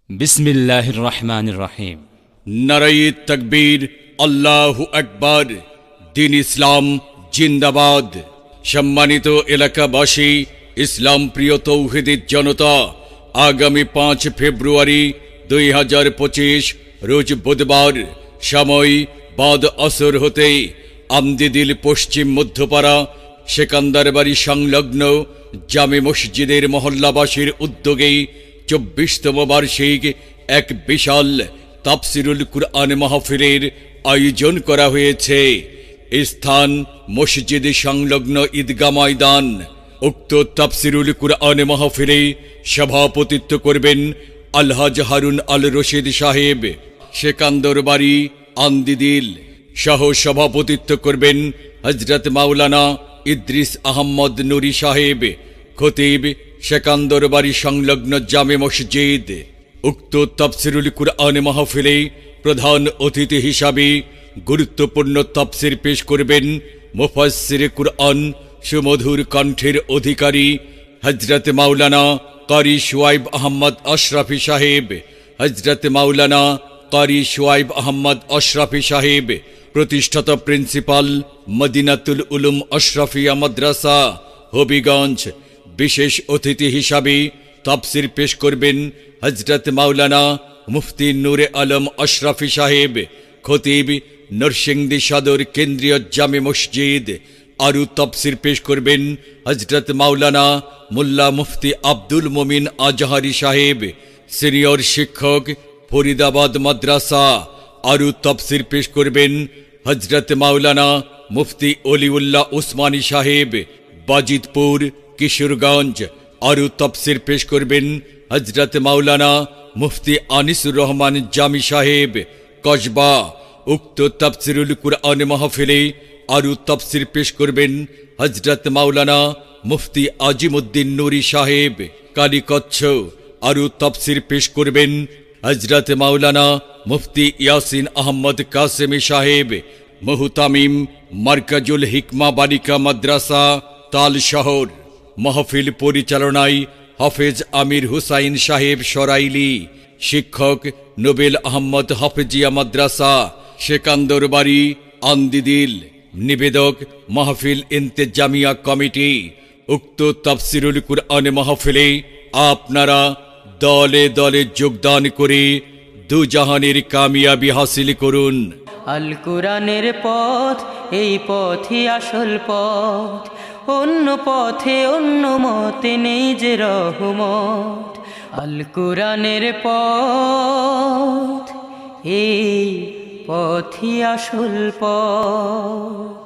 বিসমিল্লাহির রহমানির রহিম। নারায়ে তাকবীর, আল্লাহু আকবার। দিন ইসলাম জিন্দাবাদ। সম্মানিত এলাকাবাসী, ইসলাম প্রিয় তৌহিদি জনতা, আগামী 5 ফেব্রুয়ারি 2025 রোজ বুধবার, সময় বাদ আসর হতে আমদিদিল পশ্চিম মধ্যপাড়া সেকান্দারবাড়ি সংলগ্ন জামে মসজিদের মহল্লাবাসীর উদ্যোগে 24তম বার্ষিক এক বিশাল তাফসিরুল কুরআন মাহফিলের আয়োজন করা হয়েছে। স্থান মসজিদ সংলগ্ন ঈদগাহ ময়দান। উক্ত তাফসিরুল কুরআন মাহফিলে সভাপতিত্ব করবেন আলহাজ হারুন আল রশিদ সাহেব, সেকান্দরবাড়ি আমদিদিল। সহ সভাপতিত্ব করবেন হযরত মাওলানা ইদ্রিস আহমদ নুরি সাহেব, খতিব, সেকান্দরবাড়ি সংলগ্ন জামে মসজিদ। উক্ত তাফসিরুল কুরআন মাহফিলে প্রধান অতিথি হিসাবে গুরুত্বপূর্ণ তাফসির পেশ করবেন মুফাসসিরে কুরআন, সুমধুর কণ্ঠের অধিকারী হযরত মাওলানা কারি শুআইব আহমদ আশরাফি সাহেব, হযরত মাওলানা কারি শুআইব আহমদ আশরাফি সাহেব, প্রতিষ্ঠাতা প্রিন্সিপাল মদিনাতুল উলুম আশরাফিয়া মাদ্রাসা হবিগঞ্জ। বিশেষ অতিথি হিসাবে তাফসির পেশ করবেন হযরত মাওলানা মুফতি নূরে আলম আশরাফি সাহেব, খতিব, নরসিংদী সদর কেন্দ্রীয় জামে মসজিদ। আরও তাফসির পেশ করবেন হযরত মাওলানা মোল্লা মুফতি আব্দুল মুমিন আজহারি সাহেব, সিনিয়র শিক্ষক, ফরিদাবাদ মাদ্রাসা। আরও তাফসির পেশ করবেন হযরত মাওলানা মুফতি অলিউল্লাহ উসমানী সাহেব, বাজিতপুর, কিশোরগঞ্জ। আরও তাফসির পেশ করবেন হযরত মাওলানা মুফতি আনিসুর রহমান জামি সাহেব, কসবা। উক্ত তাফসিরুল কুরআন মাহফিলে আরও তাফসির পেশ করবেন হযরত মাওলানা মুফতি আজিমউদ্দিন নুরি সাহেব, কালীকচ্ছ। আরও তাফসির পেশ করবেন হযরত মাওলানা মুফতি ইয়াসিন আহমদ কাসেমি সাহেব, মুহতামিম, মার্কাজুল হিকমা বালিকা মাদ্রাসা, তাল শহর। মাহফিল পরিচালনায় হাফেজ আমির হুসাইন সাহেব সরাইলি, শিক্ষক নোবেল আহমদ হাফেজিয়া মাদ্রাসা, সেকান্দরবাড়ি আমদিদিল। নিবেদক মাহফিল ইন্তেজামিয়া কমিটি। উক্ত তাফসিরুল কুরআন মাহফিলে আপনারা দলে দলে যোগদান করে দুজাহানের কামিয়াবি হাসিল করুন। আল কুরআনের পথ, এই পথই আসল পথ, অন্য পথে অন্য মতে নেই যে রহমত। আল কুরআনের পথ, এই পথই আসল পথ।